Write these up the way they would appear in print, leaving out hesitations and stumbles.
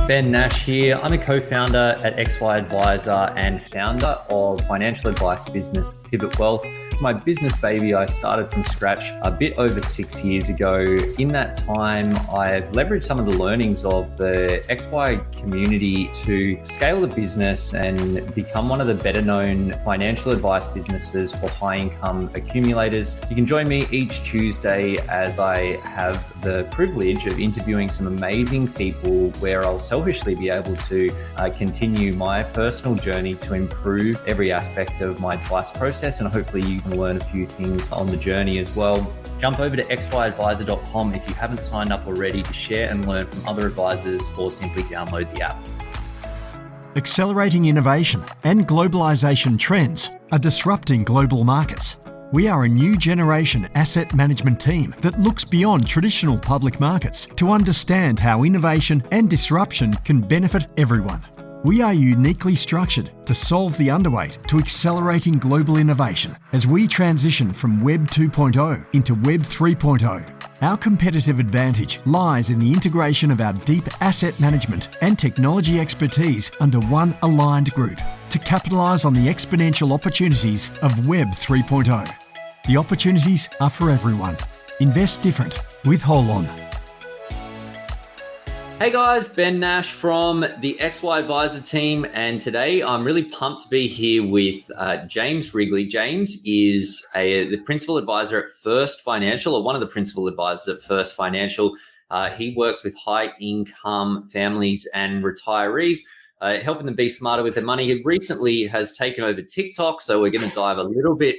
Ben Nash here. I'm a co-founder at XY Advisor and founder of financial advice business Pivot Wealth. My business baby I started from scratch a bit over 6 years ago. In that time, I've leveraged some of the learnings of the XY community to scale the business and become one of the better known financial advice businesses for high income accumulators. You can join me each Tuesday as I have the privilege of interviewing some amazing people where I'll selfishly be able to continue my personal journey to improve every aspect of my advice process, and hopefully you can learn a few things on the journey as well. Jump over to xyadvisor.com if you haven't signed up already to share and learn from other advisors, or simply download the app. Accelerating innovation and globalization trends are disrupting global markets. We are a new generation asset management team that looks beyond traditional public markets to understand how innovation and disruption can benefit everyone. We are uniquely structured to solve the underweight to accelerating global innovation as we transition from Web 2.0 into Web 3.0. Our competitive advantage lies in the integration of our deep asset management and technology expertise under one aligned group to capitalise on the exponential opportunities of Web 3.0. The opportunities are for everyone. Invest different with Holon. Hey guys, Ben Nash from the XY Advisor team, and today I'm really pumped to be here with James Wrigley. James is the principal advisor at First Financial, or one of the principal advisors at First Financial. He works with high-income families and retirees, helping them be smarter with their money. He recently has taken over TikTok, so we're going to dive a little bit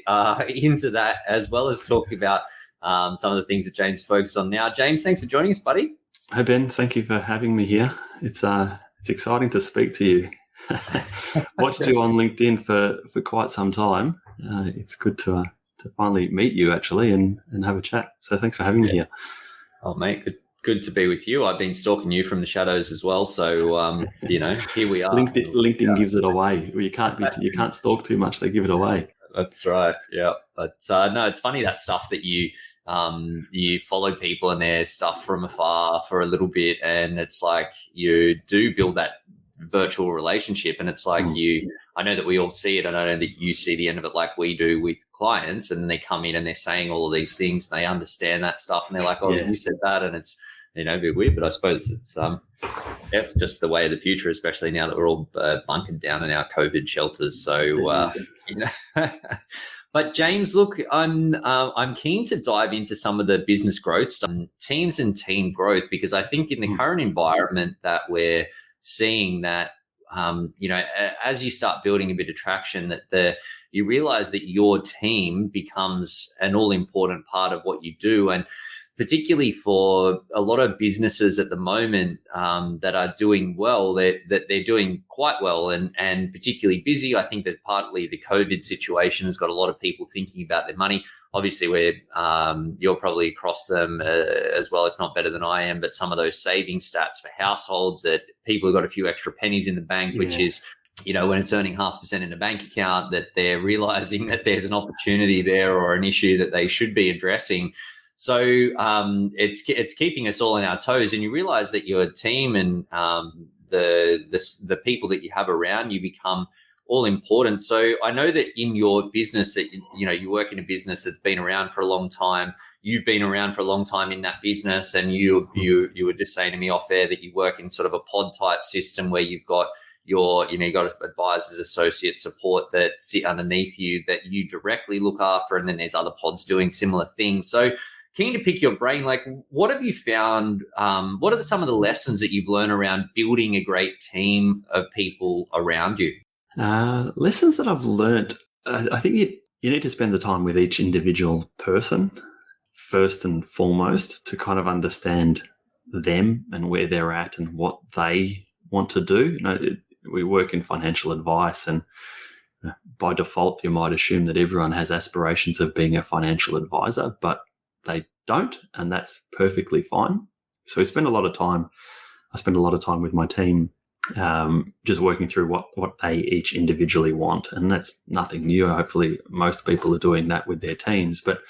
into that, as well as talk about some of the things that James is focused on now. James, thanks for joining us, buddy. Hi, Ben. Thank you for having me here. It's exciting to speak to you. Watched you on LinkedIn for quite some time. It's good to finally meet you, actually, and have a chat. So thanks for having me here. Oh, mate, good to be with you. I've been stalking you from the shadows as well. So, here we are. LinkedIn gives it away. You can't stalk too much. They give it away. That's right. Yeah. But no, it's funny, that stuff that you follow people and their stuff from afar for a little bit, and it's like you do build that virtual relationship, and it's like I know that we all see it, and I know that you see the end of it like we do with clients, and then they come in and they're saying all of these things and they understand that stuff and they're like, oh, yeah, you said that, and it's a bit weird, but I suppose it's just the way of the future, especially now that we're all bunkered down in our COVID shelters. So But James, look, I'm keen to dive into some of the business growth stuff, teams and team growth, because I think in the current environment that we're seeing, that as you start building a bit of traction, that you realize that your team becomes an all important part of what you do. And particularly for a lot of businesses at the moment that are doing well, that they're doing quite well and particularly busy. I think that partly the COVID situation has got a lot of people thinking about their money. Obviously, you're probably across them as well, if not better than I am, but some of those saving stats for households, that people have got a few extra pennies in the bank, which is, when it's earning 0.5% in a bank account, that they're realizing that there's an opportunity there or an issue that they should be addressing. So it's keeping us all on our toes, and you realize that your team and the people that you have around you become all important. So I know that in your business that you work in a business that's been around for a long time. You've been around for a long time in that business, and you were just saying to me off air that you work in sort of a pod type system where you've got you've got advisors, associate support that sit underneath you that you directly look after, and then there's other pods doing similar things. So keen to pick your brain, like, what have you found? What are some of the lessons that you've learned around building a great team of people around you? Lessons that I've learned, I think you need to spend the time with each individual person first and foremost to kind of understand them and where they're at and what they want to do. We work in financial advice, and by default, you might assume that everyone has aspirations of being a financial advisor, but they don't, and that's perfectly fine. So I spend a lot of time with my team, just working through what they each individually want, and that's nothing new. Hopefully most people are doing that with their teams, but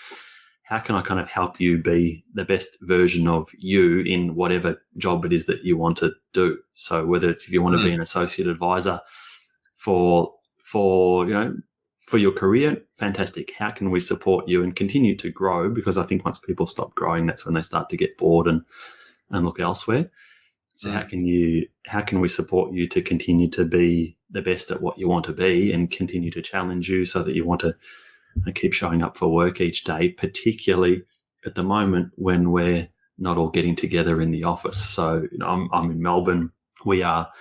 how can I kind of help you be the best version of you in whatever job it is that you want to do? So whether it's if you want to be an associate advisor for your career, fantastic. How can we support you and continue to grow? Because I think once people stop growing, that's when they start to get bored and look elsewhere. So how can we support you to continue to be the best at what you want to be and continue to challenge you so that you want to keep showing up for work each day, particularly at the moment when we're not all getting together in the office. So I'm in Melbourne. We are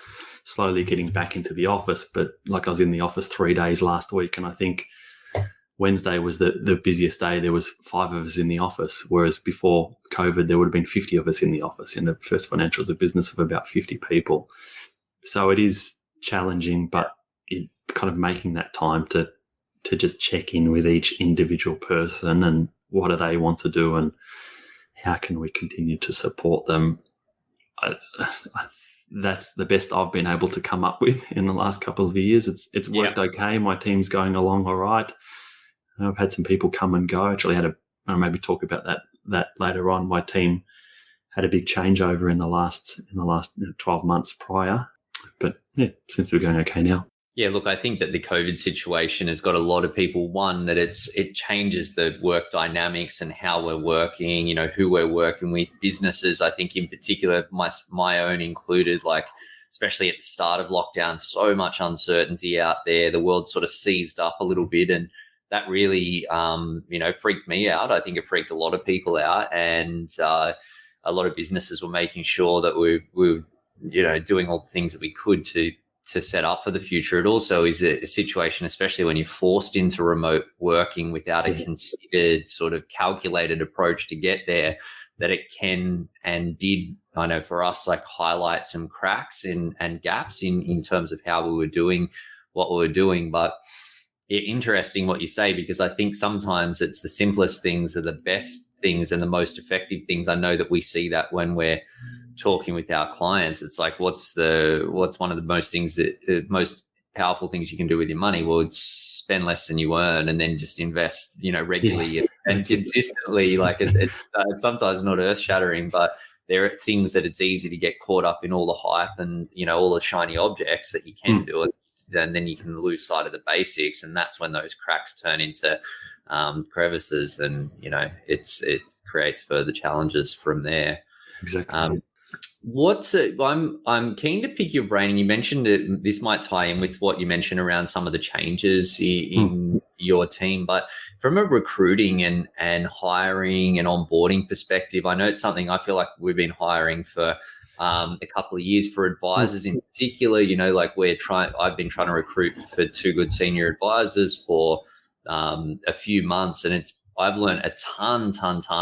slowly getting back into the office, but like I was in the office 3 days last week, and I think Wednesday was the busiest day. There was 5 of us in the office, whereas before COVID, there would have been 50 of us in the office. In the First Financial is a business of about 50 people. So it is challenging, but kind of making that time to just check in with each individual person and what do they want to do and how can we continue to support them. That's the best I've been able to come up with in the last couple of years. It's worked okay. My team's going along all right. I've had some people come and go. Actually, I'll maybe talk about that later on. My team had a big changeover in the last 12 months prior, but yeah, seems to be going okay now. Yeah, look, I think that the COVID situation has got a lot of people, one, that it changes the work dynamics and how we're working, who we're working with, businesses, I think in particular, my own included, like, especially at the start of lockdown, so much uncertainty out there. The world sort of seized up a little bit, and that really, freaked me out. I think it freaked a lot of people out, and a lot of businesses were making sure that we were, doing all the things that we could to set up for the future. It also is a situation, especially when you're forced into remote working without a considered sort of calculated approach to get there, that it can and did, I know for us, like highlight some cracks and gaps in terms of how we were doing what we were doing. But interesting what you say, because I think sometimes it's the simplest things are the best things and the most effective things. I know that we see that when we're talking with our clients. It's like, what's one of the most powerful things you can do with your money? Well, it's spend less than you earn and then just invest, regularly and consistently. Like it's sometimes not earth shattering, but there are things that it's easy to get caught up in all the hype and, all the shiny objects that you can do it. And then you can lose sight of the basics. And that's when those cracks turn into crevices and, it creates further challenges from there. Exactly. I'm keen to pick your brain, and you mentioned that this might tie in with what you mentioned around some of the changes in your team, but from a recruiting and hiring and onboarding perspective, I know it's something I feel like we've been hiring for a couple of years for advisors in particular. Like I've been trying to recruit for 2 good senior advisors for a few months, and I've learned a ton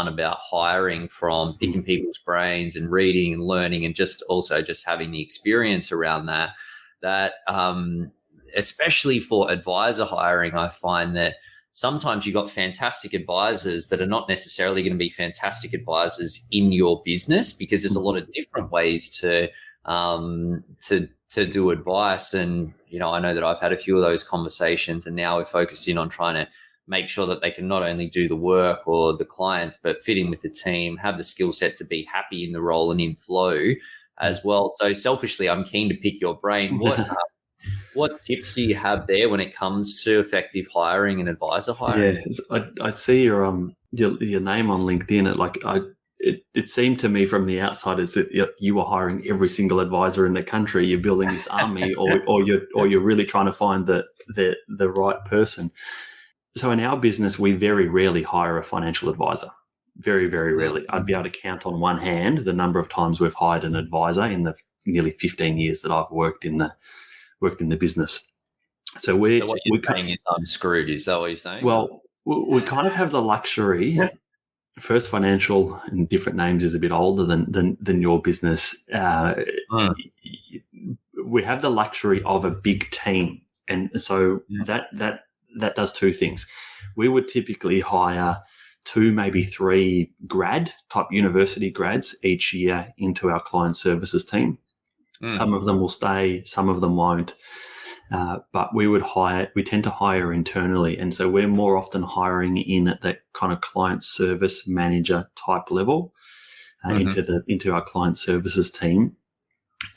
about hiring, from picking people's brains and reading and learning, and just having the experience around that especially for advisor hiring, I find that sometimes you've got fantastic advisors that are not necessarily going to be fantastic advisors in your business, because there's a lot of different ways to do advice. And, I know that I've had a few of those conversations, and now we're focusing on trying to make sure that they can not only do the work or the clients, but fit in with the team, have the skill set to be happy in the role and in flow as well. So selfishly, I'm keen to pick your brain. What tips do you have there when it comes to effective hiring and advisor hiring? Yeah, I see your name on LinkedIn. It seemed to me from the outside is that you were hiring every single advisor in the country. You're building this army, or you're really trying to find the right person. So in our business, we very rarely hire a financial advisor. Very, very rarely. I'd be able to count on one hand the number of times we've hired an advisor in the nearly 15 years that I've worked in the business. So what you're saying is I'm screwed. Is that what you're saying? Well, we kind of have the luxury. First Financial, in different names, is a bit older than your business. We have the luxury of a big team, and so that does 2 things. We would typically hire 2, maybe 3 type university grads each year into our client services team. Some of them will stay, some of them won't. But we tend to hire internally. And so we're more often hiring in at that kind of client service manager type level into our client services team.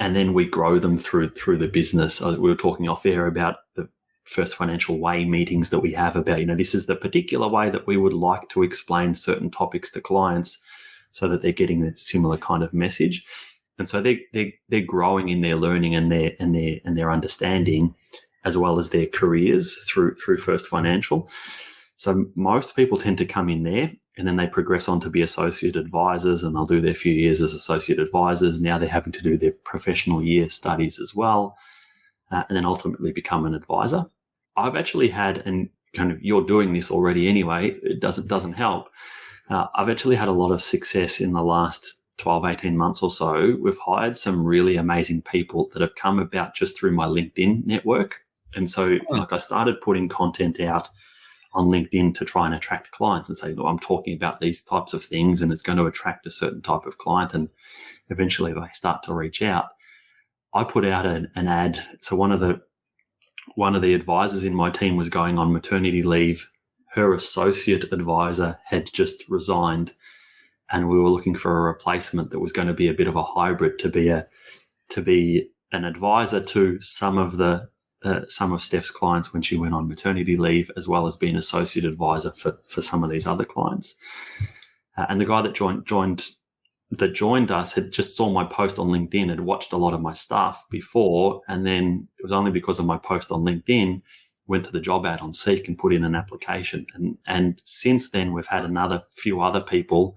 And then we grow them through the business. We were talking off air about the First Financial Way meetings that we have about, this is the particular way that we would like to explain certain topics to clients so that they're getting a similar kind of message. And so they're growing in their learning and their understanding, as well as their careers through First Financial. So most people tend to come in there and then they progress on to be associate advisors, and they'll do their few years as associate advisors. Now they're having to do their professional year studies as well, and then ultimately become an advisor. I've actually had, and kind of you're doing this already anyway, it doesn't help. I've actually had a lot of success in the last 12, 18 months or so. We've hired some really amazing people that have come about just through my LinkedIn network. And so I started putting content out on LinkedIn to try and attract clients and say, look, I'm talking about these types of things and it's going to attract a certain type of client. And eventually they start to reach out. I put out an ad. So one of the advisors in my team was going on maternity leave. Her associate advisor had just resigned, and we were looking for a replacement that was going to be a bit of a hybrid to be an advisor to some of Steph's clients when she went on maternity leave, as well as being an associate advisor for some of these other clients. And the guy that joined us had just saw my post on LinkedIn, had watched a lot of my stuff before, and then it was only because of my post on LinkedIn went to the job ad on Seek and put in an application. And since then, we've had another few other people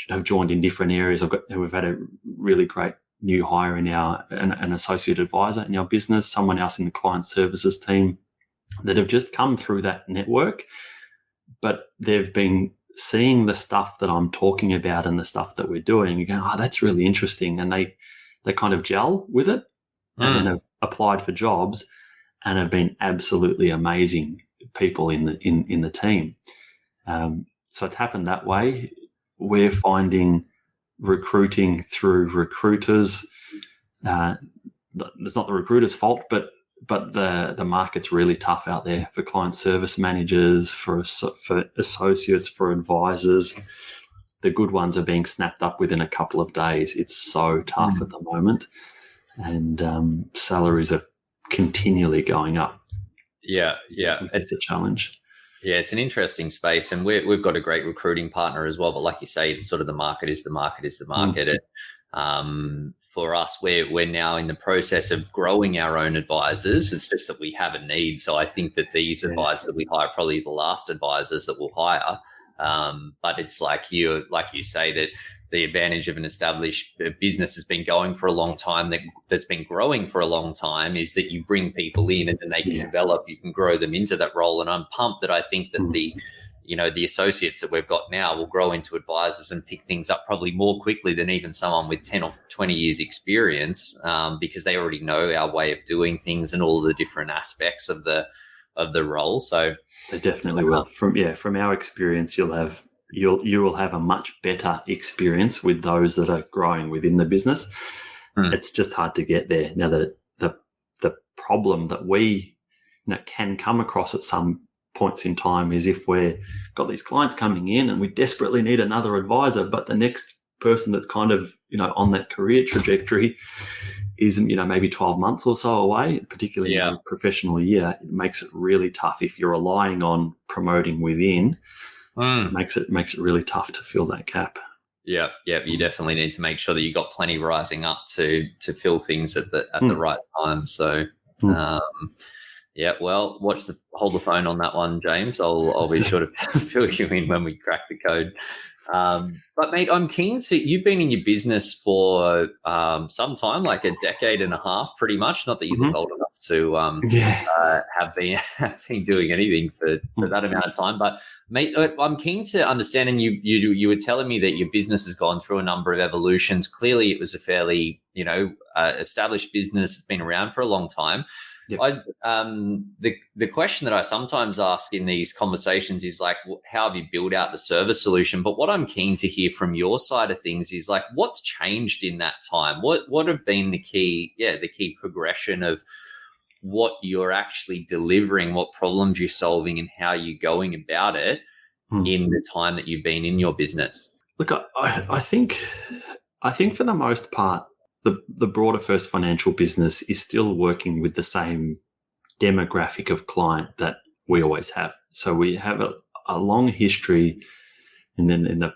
have joined in different areas. We've had a really great new hire in an associate advisor in our business, someone else in the client services team that have just come through that network, but they've been seeing the stuff that I'm talking about and the stuff that we're doing. You go, oh, that's really interesting. And they kind of gel with it and then have applied for jobs and have been absolutely amazing people in the team. So it's happened that way. We're finding recruiting through recruiters. It's not the recruiter's fault, but the market's really tough out there for client service managers, for associates, for advisors. The good ones are being snapped up within a couple of days. It's so tough at the moment, and salaries are continually going up. Yeah. It's a challenge. Yeah, it's an interesting space, and we've got a great recruiting partner as well. But like you say, it's sort of the market is the market. And for us, we're now in the process of growing our own advisors. It's just that we have a need. So I think that these advisors that we hire are probably the last advisors that we'll hire. But it's like you say, that the advantage of an established business has been going for a long time, that's been growing for a long time, is that you bring people in and then they can develop, you can grow them into that role. And I'm pumped that I think that the associates that we've got now will grow into advisors and pick things up probably more quickly than even someone with 10 or 20 years experience, because they already know our way of doing things and all of the different aspects of the role. So they definitely will. From our experience, you will have a much better experience with those that are growing within the business. It's just hard to get there. Now, the problem that we can come across at some points in time is if we've got these clients coming in and we desperately need another advisor, but the next person that's kind of on that career trajectory is maybe 12 months or so away, particularly in a professional year. It makes it really tough if you're relying on promoting within. It makes it really tough to fill that gap. Yeah. You definitely need to make sure that you got plenty rising up to fill things at the right time. So, well, hold the phone on that one, James. I'll be sure to fill you in when we crack the code. But mate, I'm keen to. You've been in your business for some time, like a decade and a half, pretty much. Not that you look old enough to have been doing anything for that amount of time. But mate, I'm keen to understand. And you were telling me that your business has gone through a number of evolutions. Clearly, it was a fairly established business. It's been around for a long time. Yep. The question that I sometimes ask in these conversations is like, how have you built out the service solution? But what I'm keen to hear from your side of things is like, what's changed in that time? What have been the key progression of what you're actually delivering, what problems you're solving, and how you're going about it in the time that you've been in your business? Look, I think for the most part, the broader First Financial business is still working with the same demographic of client that we always have. So we have a long history, and then in the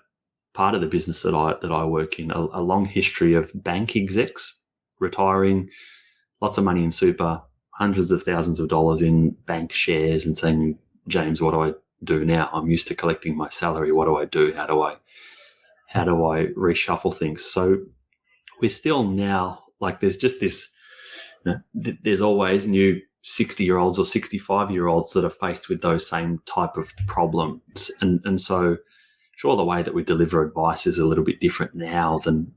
part of the business that I work in, a long history of bank execs retiring, lots of money in super, hundreds of thousands of dollars in bank shares, and saying, James, what do I do now? I'm used to collecting my salary. What do I do? How do I reshuffle things? So we're still now, like, there's just this, there's always new 60-year-olds or 65-year-olds that are faced with those same type of problems. And so sure, the way that we deliver advice is a little bit different now than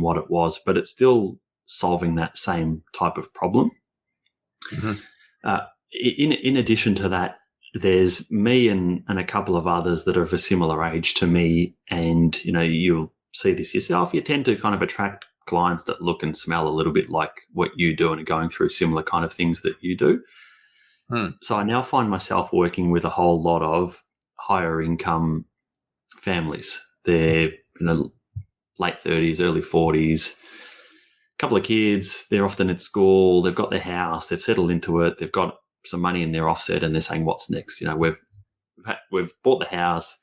what it was, but it's still solving that same type of problem. In addition to that, there's me and a couple of others that are of a similar age to me, and you'll see this yourself. You tend to kind of attract clients that look and smell a little bit like what you do and are going through similar kind of things that you do. So I now find myself working with a whole lot of higher income families. They're late 30s, early 40s, couple of kids. They're often at school. They've got their house. They've settled into it. They've got some money in their offset, and they're saying, "What's next?" We've bought the house.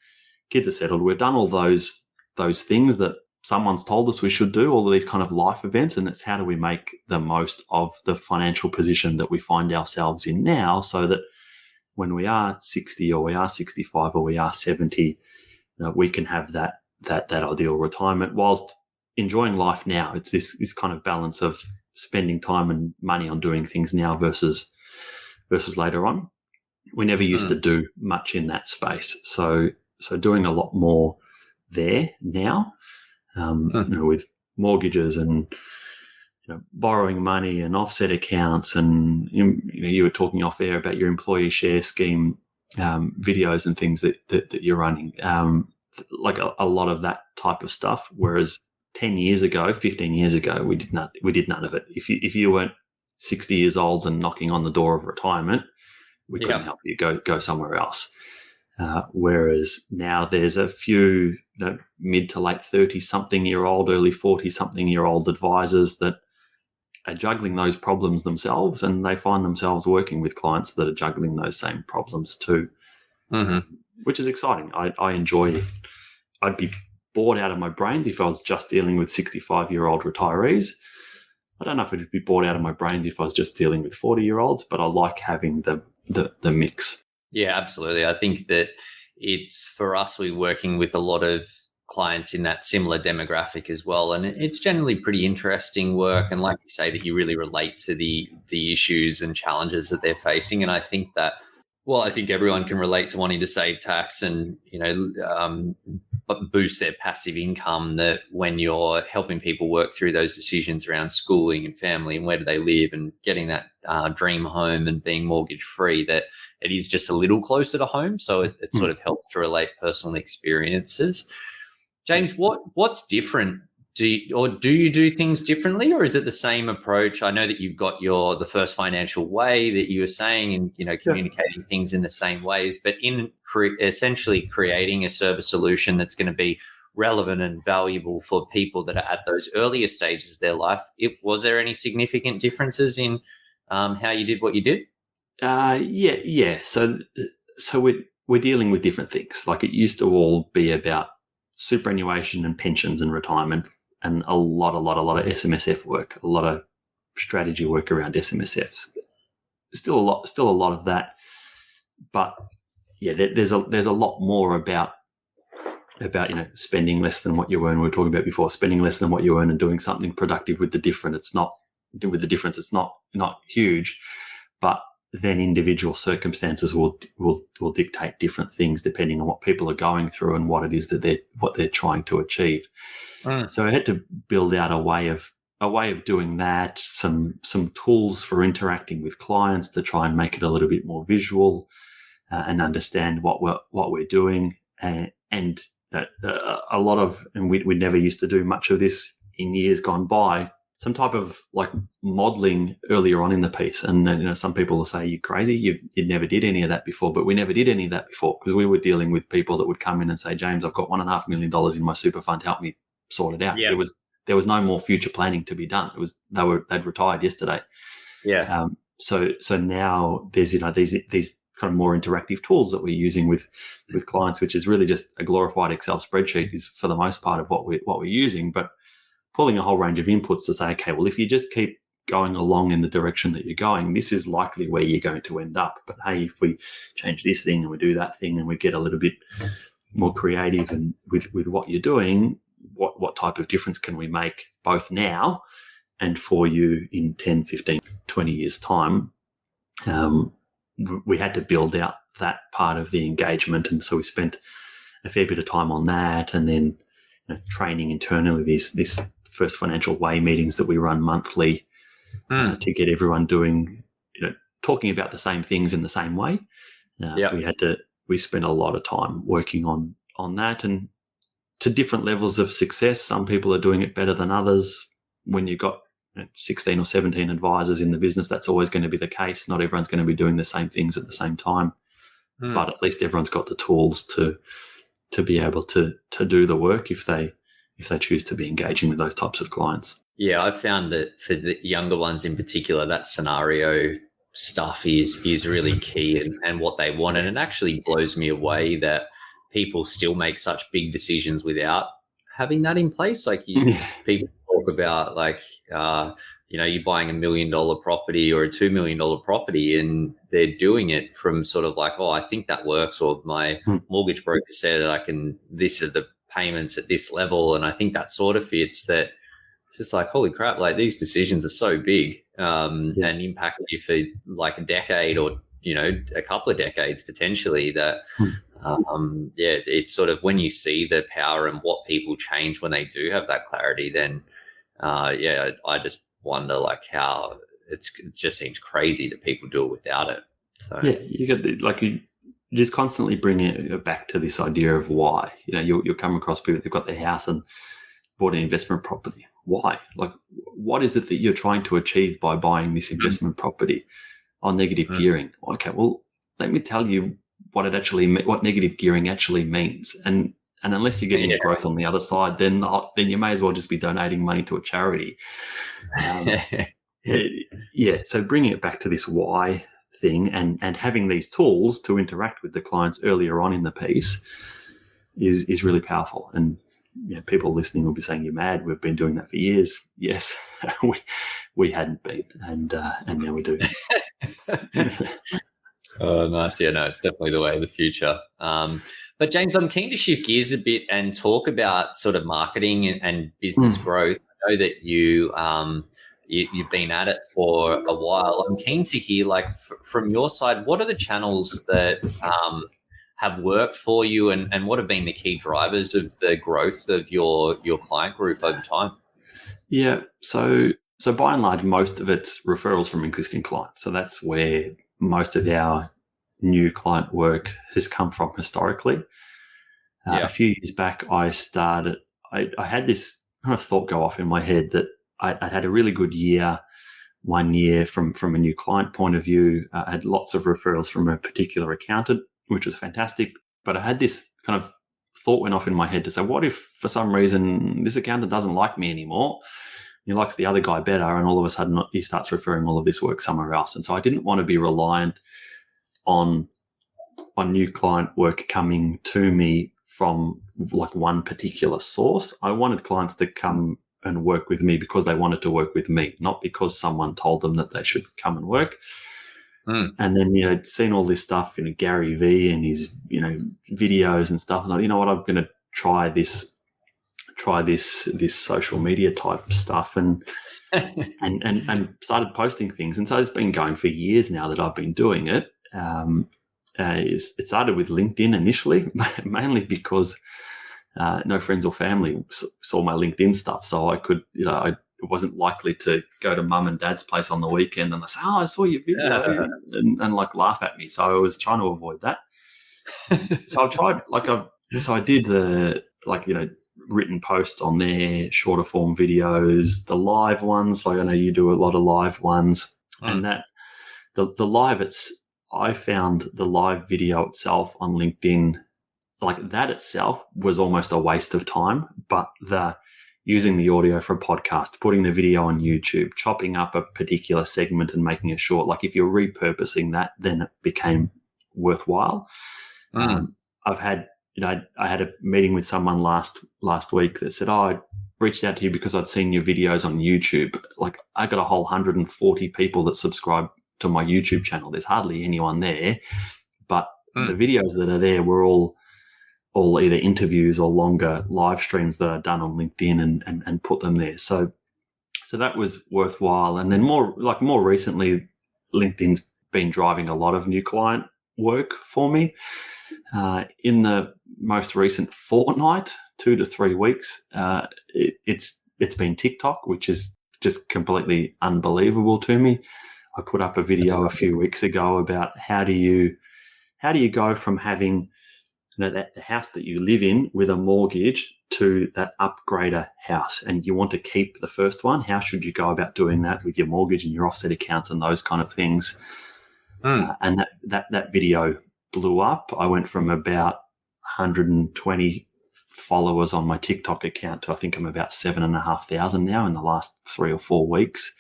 Kids are settled. We've done all those things that someone's told us we should do. All of these kind of life events, and it's how do we make the most of the financial position that we find ourselves in now, so that when we are 60 or we are 65 or we are 70, we can have that ideal retirement whilst enjoying life now. It's this kind of balance of spending time and money on doing things now versus later on. We never used to do much in that space, so doing a lot more there now, with mortgages and borrowing money and offset accounts, and you were talking off air about your employee share scheme videos and things that you're running, like a lot of that type of stuff. Whereas 10 years ago, 15 years ago, we did none of it. If you weren't 60 years old and knocking on the door of retirement, we couldn't help you go somewhere else. Whereas now there's a few mid to late 30-something-year-old, early 40-something-year-old advisors that are juggling those problems themselves, and they find themselves working with clients that are juggling those same problems too, which is exciting. I enjoy it. I'd be bored out of my brains if I was just dealing with 65-year-old retirees. I don't know if it'd be bored out of my brains if I was just dealing with 40-year-olds, but I like having the mix. Yeah, absolutely. I think that it's, for us, we're working with a lot of clients in that similar demographic as well. And it's generally pretty interesting work. And like you say, that you really relate to the issues and challenges that they're facing. And I think that, I think everyone can relate to wanting to save tax and, boost their passive income, that when you're helping people work through those decisions around schooling and family and where do they live and getting that dream home and being mortgage free, that it is just a little closer to home. So it sort of helps to relate personal experiences. James, what's different? Do you do things differently, or is it the same approach? I know that you've got the First Financial way that you were saying, and communicating things in the same ways, but in essentially creating a service solution that's going to be relevant and valuable for people that are at those earlier stages of their life. Was there any significant differences in how you did what you did? Yeah. So we're dealing with different things. Like, it used to all be about superannuation and pensions and retirement, and a lot of SMSF work, a lot of strategy work around SMSFs. Still a lot of that, but yeah, there's a lot more about spending less than what you earn. We were talking about before, spending less than what you earn and doing something productive with the difference. It's not huge, but then individual circumstances will dictate different things depending on what people are going through and what it is that they're trying to achieve. So I had to build out a way of doing that, some tools for interacting with clients to try and make it a little bit more visual and understand what we're doing, and a lot of, and we never used to do much of this in years gone by. some type of like modeling earlier on in the piece. And some people will say, "You're crazy. You never did any of that before." But we never did any of that before because we were dealing with people that would come in and say, "James, I've got $1.5 million in my super fund. Help me sort it out." Yeah. There was no more future planning to be done. They'd retired yesterday. Yeah. So now there's these kind of more interactive tools that we're using with clients, which is really just a glorified Excel spreadsheet is for the most part of what we're using, but pulling a whole range of inputs to say, okay, well, if you just keep going along in the direction that you're going, this is likely where you're going to end up. But hey, if we change this thing and we do that thing and we get a little bit more creative and with what you're doing, what type of difference can we make both now and for you in 10, 15, 20 years' time? We had to build out that part of the engagement. And so we spent a fair bit of time on that, and then training internally these first financial way meetings that we run monthly to get everyone doing, talking about the same things in the same way. We spent a lot of time working on that, and to different levels of success. Some people are doing it better than others. When you've got 16 or 17 advisors in the business, that's always going to be the case. Not everyone's going to be doing the same things at the same time, but at least everyone's got the tools to be able to do the work if they choose to be engaging with those types of clients. Yeah, I've found that for the younger ones in particular, that scenario stuff is really key and what they want. And it actually blows me away that people still make such big decisions without having that in place. Like people talk about you're buying $1 million property or a $2 million property, and they're doing it from sort of like, oh, I think that works, or my mortgage broker said this are the payments at this level, and I think that sort of fits. That it's just like, holy crap, like these decisions are so big and impact you for like a decade or a couple of decades potentially. That it's sort of when you see the power and what people change when they do have that clarity, then I just wonder like how it just seems crazy that people do it without it. So you got you just constantly bring it back to this idea of why. You'll come across people who've got their house and bought an investment property. Why? Like, what is it that you're trying to achieve by buying this investment property? On negative gearing. Okay, well, let me tell you what negative gearing actually means. And unless you're getting growth on the other side, then you may as well just be donating money to a charity. So bringing it back to this why thing and having these tools to interact with the clients earlier on in the piece is really powerful. And people listening will be saying, "You're mad. We've been doing that for years." Yes, we hadn't been, and now we do. Oh, nice. Yeah, no, it's definitely the way of the future. But James, I'm keen to shift gears a bit and talk about sort of marketing and business growth. I know that you've been at it for a while. I'm keen to hear, like, from your side, what are the channels that have worked for you, and what have been the key drivers of the growth of your client group over time? Yeah, so by and large, most of it's referrals from existing clients. So that's where most of our new client work has come from historically. A few years back, I had this kind of thought go off in my head that I had a really good year, 1 year from a new client point of view. I had lots of referrals from a particular accountant, which was fantastic. But I had this kind of thought went off in my head to say, what if for some reason this accountant doesn't like me anymore? He likes the other guy better, and all of a sudden he starts referring all of this work somewhere else. And so I didn't want to be reliant on new client work coming to me from like one particular source. I wanted clients to come and work with me because they wanted to work with me, not because someone told them that they should come and work. And then, seeing all this stuff, Gary V and his, videos and stuff. And I'm going to try this social media type stuff and started posting things. And so it's been going for years now that I've been doing it. It started with LinkedIn initially, mainly because no friends or family saw my LinkedIn stuff. So I could, I wasn't likely to go to mum and dad's place on the weekend and they say, "Oh, I saw your video," and like laugh at me. So I was trying to avoid that. So I tried, I did written posts on there, shorter form videos, the live ones. Like I know you do a lot of live ones, and that the live, I found the live video itself on LinkedIn, like that itself was almost a waste of time, but using the audio for a podcast, putting the video on YouTube, chopping up a particular segment and making it short, like if you're repurposing that, then it became worthwhile. I've had, I had a meeting with someone last week that said, I reached out to you because I'd seen your videos on YouTube. Like I got a whole 140 people that subscribe to my YouTube channel. There's hardly anyone there, but the videos that are there were all either interviews or longer live streams that are done on LinkedIn and put them there. So that was worthwhile. And then more recently, LinkedIn's been driving a lot of new client work for me. In the most recent fortnight, 2 to 3 weeks, it's been TikTok, which is just completely unbelievable to me. I put up a video a few weeks ago about how do you go from having the house that you live in with a mortgage to that upgrader house, and you want to keep the first one. How should you go about doing that with your mortgage and your offset accounts and those kind of things? And that video blew up. I went from about 120 followers on my TikTok account to I think I'm about 7,500 now in the last 3 or 4 weeks.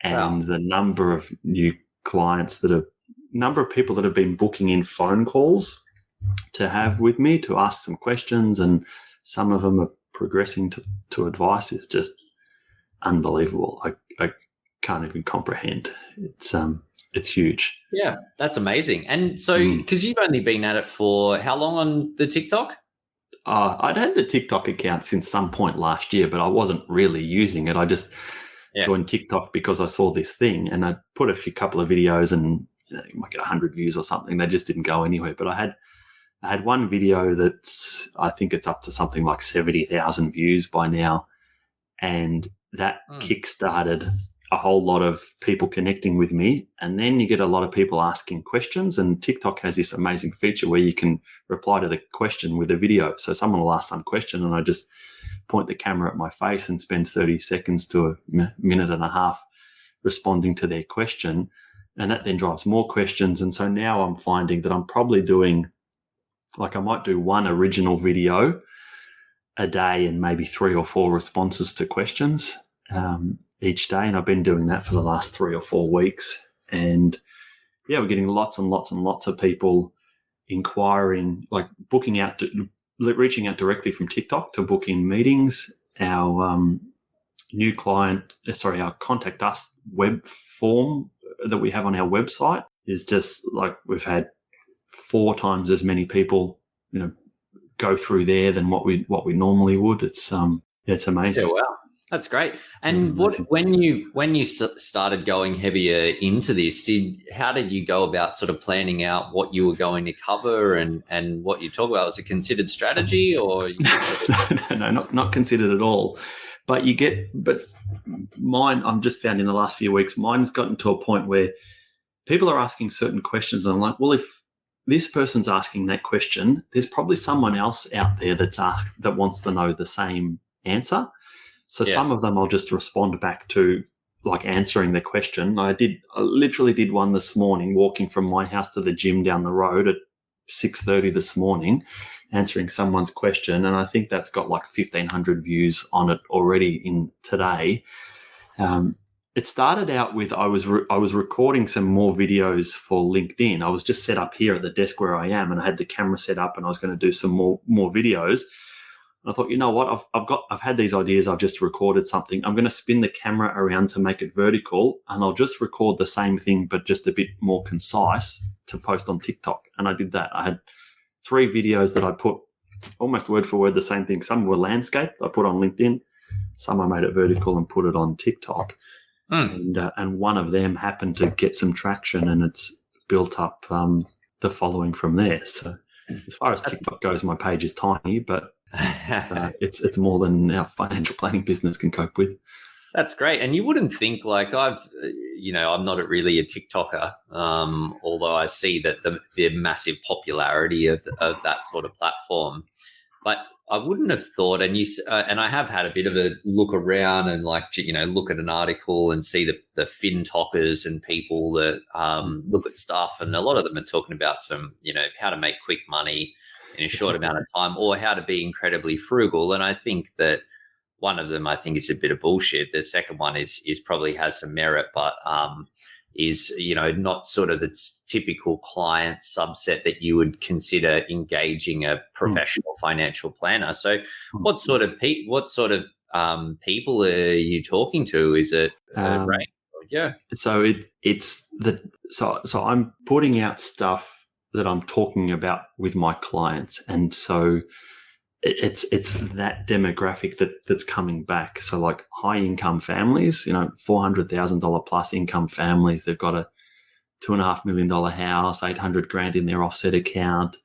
And the number of new clients number of people that have been booking in phone calls to have with me to ask some questions, and some of them are progressing to advice is just unbelievable. I can't even comprehend. It's huge. Yeah, that's amazing. And so, because you've only been at it for how long on the TikTok? I'd had the TikTok account since some point last year, but I wasn't really using it. I just joined TikTok because I saw this thing, and I put a couple of videos, and you might get 100 views or something. They just didn't go anywhere. But I had one video that's, I think it's up to something like 70,000 views by now, and that kickstarted a whole lot of people connecting with me. And then you get a lot of people asking questions, and TikTok has this amazing feature where you can reply to the question with a video. So someone will ask some question and I just point the camera at my face and spend 30 seconds to a minute and a half responding to their question. And that then drives more questions. And so now I'm finding that I'm probably doing, like I might do one original video a day and maybe 3 or 4 responses to questions each day. And I've been doing that for the last 3 or 4 weeks. And yeah, we're getting lots and lots and lots of people inquiring, like reaching out directly from TikTok to book in meetings. Our our contact us web form that we have on our website is just like we've had 4 times as many people, go through there than what we normally would. It's amazing. Yeah, wow. That's great. And when you started going heavier into this, how did you go about sort of planning out what you were going to cover and what you talk about? Was it considered strategy or? No, not considered at all. But mine, I'm just found in the last few weeks, mine's gotten to a point where people are asking certain questions. And I'm like, well, if this person's asking that question, there's probably someone else out there that wants to know the same answer. So some of them I'll just respond back to, like answering the question. I literally did one this morning, walking from my house to the gym down the road at 6:30 this morning, answering someone's question. And I think that's got like 1,500 views on it already in today. It started out with I was recording some more videos for LinkedIn. I was just set up here at the desk where I am, and I had the camera set up, and I was going to do some more videos. And I thought, you know what, I've had these ideas. I've just recorded something. I'm going to spin the camera around to make it vertical, and I'll just record the same thing, but just a bit more concise to post on TikTok. And I did that. I had 3 videos that I put almost word for word the same thing. Some were landscape I put on LinkedIn. Some I made it vertical and put it on TikTok. And one of them happened to get some traction, and it's built up the following from there. So as far as TikTok goes, my page is tiny, but it's more than our financial planning business can cope with. That's great. And you wouldn't think, like I'm not really a TikToker, although I see that the massive popularity of that sort of platform. But I wouldn't have thought, and and I have had a bit of a look around and look at an article and see the fin talkers and people that look at stuff, and a lot of them are talking about some, how to make quick money in a short amount of time or how to be incredibly frugal. And I think that one of them, I think, is a bit of bullshit. The second one is probably has some merit, but is not sort of the typical client subset that you would consider engaging a professional financial planner. So what sort of people are you talking to? Is it right? Yeah. So so I'm putting out stuff that I'm talking about with my clients, and so it's that demographic that's coming back. So like high income families, $400,000 plus income families, they've got a $2.5 million house, $800,000 in their offset account.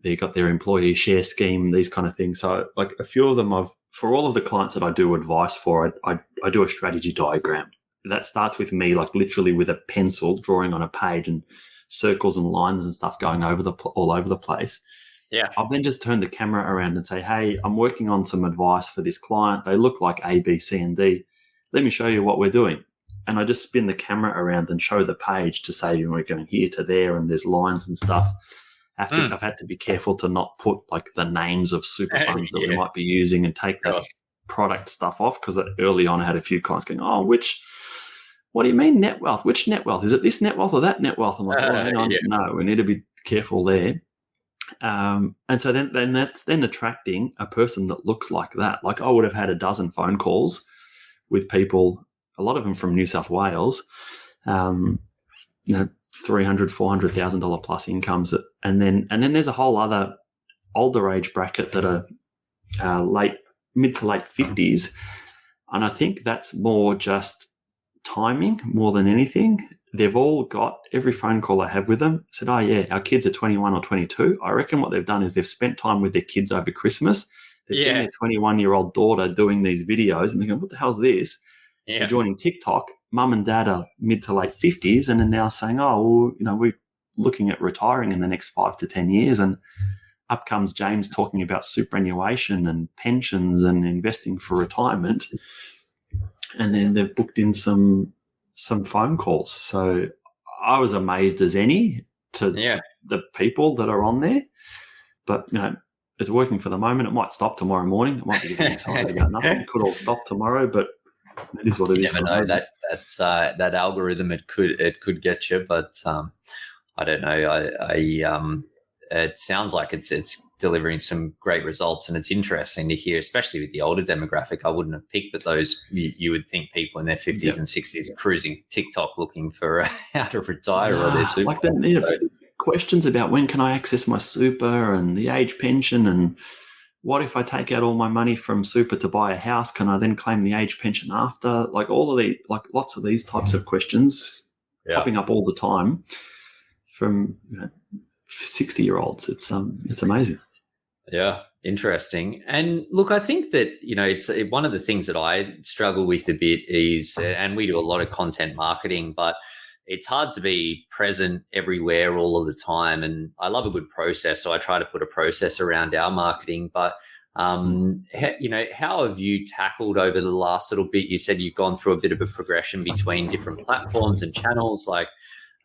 They've got their employee share scheme, these kind of things. So like a few of them, for all of the clients that I do advice for, I do a strategy diagram that starts with me, like literally with a pencil drawing on a page and circles and lines and stuff going all over the place. Yeah. I'll then just turn the camera around and say, hey, I'm working on some advice for this client. They look like A, B, C, and D. Let me show you what we're doing. And I just spin the camera around and show the page to say, we're going here to there and there's lines and stuff. I've had to be careful to not put like the names of super funds that we might be using and take that product stuff off, because early on I had a few clients going, what do you mean net wealth? Which net wealth? Is it this net wealth or that net wealth? I'm like, hang on. No, we need to be careful there. And so then that's then attracting a person that looks like that. Like I would have had a dozen phone calls with people, a lot of them from New South Wales, $300,000, $400,000 plus incomes, and then there's a whole other older age bracket that are mid to late 50s, and I think that's more just timing more than anything. They've all got, every phone call I have with them said, oh yeah, our kids are 21 or 22. I reckon what they've done is they've spent time with their kids over Christmas. They've seen their 21-year-old daughter doing these videos and they're going, what the hell's this? Yeah. They're joining TikTok. Mum and dad are mid to late 50s and are now saying, we're looking at retiring in the next 5 to 10 years. And up comes James talking about superannuation and pensions and investing for retirement. And then they've booked in some phone calls. So I was amazed as any to the people that are on there. But, it's working for the moment. It might stop tomorrow morning. It might be getting excited about nothing. It could all stop tomorrow, but it is what it is. You never know that algorithm, it could get you, but I don't know. It sounds like it's delivering some great results, and it's interesting to hear, especially with the older demographic. I wouldn't have picked that those you would think people in their 50s and 60s are cruising TikTok looking for how to retire or their super. Like questions about when can I access my super and the age pension, and what if I take out all my money from super to buy a house? Can I then claim the age pension after? Like all of the, like lots of these types of questions popping up all the time from 60-year-olds. It's amazing. Yeah, interesting. And look, I think that, it's one of the things that I struggle with a bit is, and we do a lot of content marketing, but it's hard to be present everywhere all of the time. And I love a good process, so I try to put a process around our marketing. But, how have you tackled over the last little bit? You said you've gone through a bit of a progression between different platforms and channels. Like,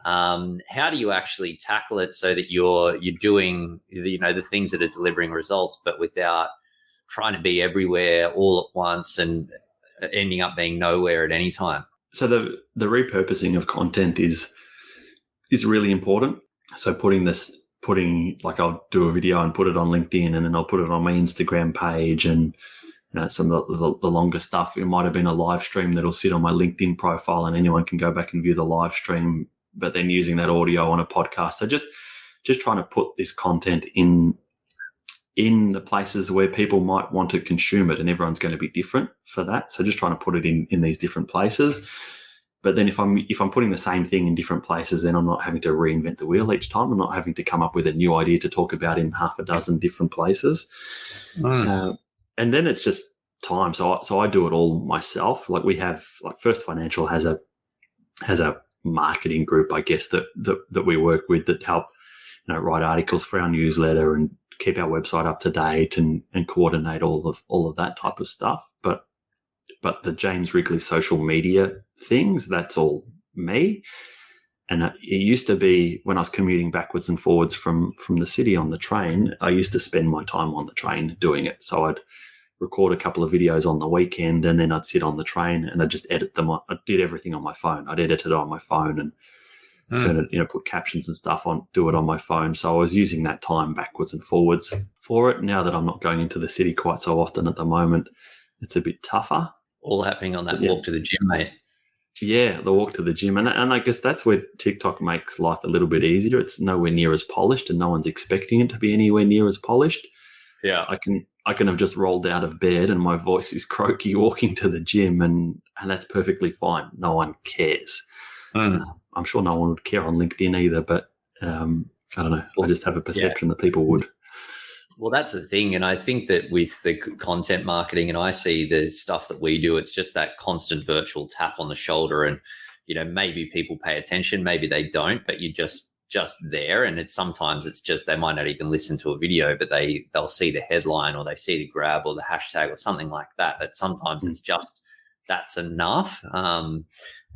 how do you actually tackle it so that you're doing, the things that are delivering results, but without trying to be everywhere all at once and ending up being nowhere at any time? So the repurposing of content is really important. So putting like I'll do a video and put it on LinkedIn, and then I'll put it on my Instagram page, and some of the longer stuff. It might have been a live stream that'll sit on my LinkedIn profile, and anyone can go back and view the live stream, but then using that audio on a podcast. So just trying to put this content in the places where people might want to consume it, and everyone's going to be different for that. So just trying to put it in these different places. But then if I'm putting the same thing in different places, then I'm not having to reinvent the wheel each time. I'm not having to come up with a new idea to talk about in half a dozen different places. And then it's just time. So I do it all myself. Like we have, like First Financial has a marketing group, I guess, that we work with that help, write articles for our newsletter and keep our website up to date and coordinate all of that type of stuff. But the James Wrigley social media things, that's all me. And it used to be when I was commuting backwards and forwards from the city on the train, I used to spend my time on the train doing it. So I'd record a couple of videos on the weekend, and then I'd sit on the train and I'd just edit them. I did everything on my phone. I'd edit it on my phone and turn it, put captions and stuff on, do it on my phone. So I was using that time backwards and forwards for it. Now that I'm not going into the city quite so often at the moment, it's a bit tougher. All happening on that walk to the gym, mate. Yeah, the walk to the gym. And I guess that's where TikTok makes life a little bit easier. It's nowhere near as polished, and no one's expecting it to be anywhere near as polished. Yeah. I can have just rolled out of bed and my voice is croaky walking to the gym, and that's perfectly fine. No one cares. I'm sure no one would care on LinkedIn either, but I don't know. I just have a perception that people would. Well, that's the thing. And I think that with the content marketing, and I see the stuff that we do, it's just that constant virtual tap on the shoulder. And, maybe people pay attention, maybe they don't, but you're just there. And sometimes it's just, they might not even listen to a video, but they'll see the headline, or they see the grab or the hashtag or something like that. That sometimes it's just, that's enough.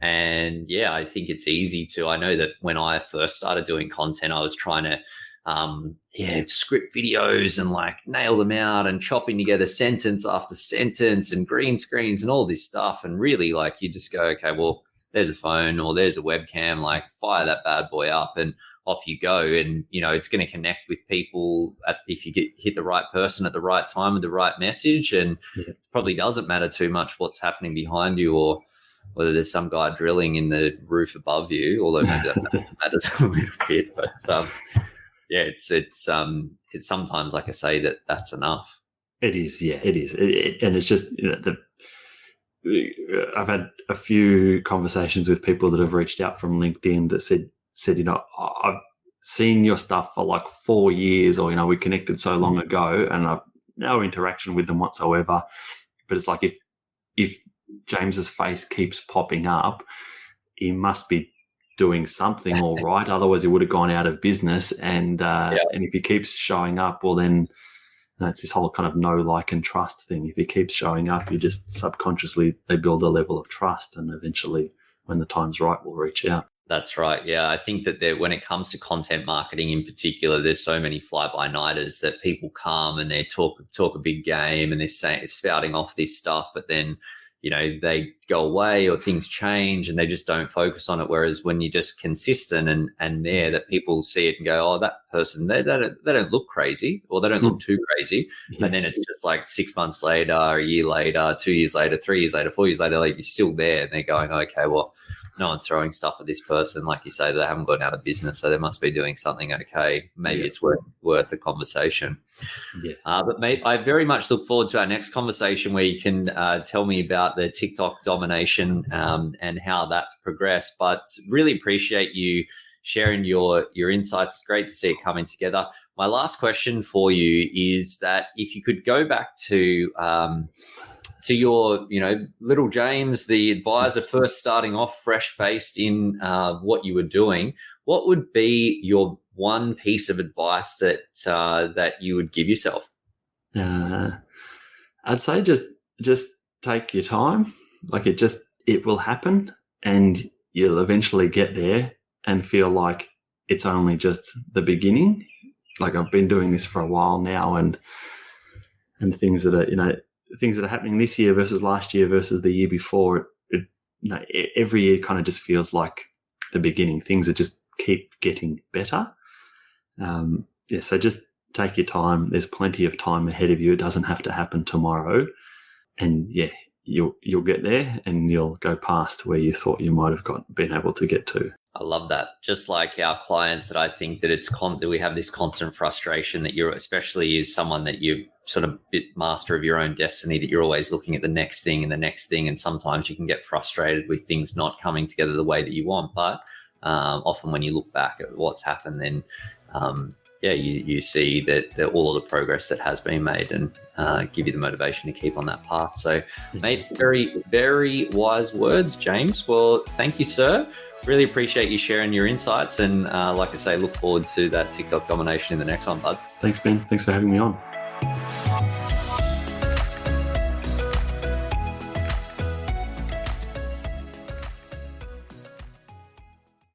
And yeah, I think it's easy to, I know that when I first started doing content, I was trying to, script videos and like nail them out and chopping together sentence after sentence and green screens and all this stuff. And really, like, you just go, okay, well, there's a phone or there's a webcam, like fire that bad boy up and off you go. And, it's going to connect with people if you hit the right person at the right time with the right message. And it probably doesn't matter too much what's happening behind you, or whether there's some guy drilling in the roof above you, although maybe that matters a little bit. But it's sometimes, like I say, that's enough. It is, yeah, it is. And it's just, I've had a few conversations with people that have reached out from LinkedIn that said, I've seen your stuff for like 4 years, or, we connected so long ago and I've no interaction with them whatsoever. But it's like, if James's face keeps popping up, he must be doing something all right. Otherwise, he would have gone out of business. And if he keeps showing up, well, then it's this whole kind of know, like, and trust thing. If he keeps showing up, you just subconsciously, they build a level of trust, and eventually, when the time's right, we'll reach out. That's right. Yeah, I think that when it comes to content marketing in particular, there's so many fly-by-nighters that people come and they talk a big game and they're spouting off this stuff, but then they go away or things change and they just don't focus on it. Whereas when you're just consistent and there, that people see it and go, oh, that person, they don't look crazy, or they don't look too crazy. And then it's just like 6 months later, a year later, 2 years later, 3 years later, 4 years later, like, you're still there. And they're going, okay, well, no one's throwing stuff at this person. Like you say, they haven't gone out of business, so they must be doing something okay. Maybe it's worth a conversation. Yeah. But mate, I very much look forward to our next conversation where you can tell me about the TikTok domination and how that's progressed. But really appreciate you sharing your insights. It's great to see it coming together. My last question for you is that if you could go back to your, little James, the advisor, first starting off fresh-faced in what you were doing, what would be your one piece of advice that you would give yourself? I'd say just take your time. Like, it will happen, and you'll eventually get there and feel like it's only just the beginning. Like, I've been doing this for a while now, and things that are, things that are happening this year versus last year versus the year before, every year kind of just feels like the beginning. Things that just keep getting better. So just take your time. There's plenty of time ahead of you. It doesn't have to happen tomorrow. And you'll get there, and you'll go past where you thought you might have been able to get to. I love that. Just like our clients, that I think that that we have this constant frustration that you're, especially as someone that you're sort of bit master of your own destiny, that you're always looking at the next thing and the next thing. And sometimes you can get frustrated with things not coming together the way that you want. But often when you look back at what's happened, then you see that all of the progress that has been made, and give you the motivation to keep on that path. So, mate, very, very wise words, James. Well, thank you, sir. Really appreciate you sharing your insights. And like I say, look forward to that TikTok domination in the next one, bud. Thanks, Ben. Thanks for having me on.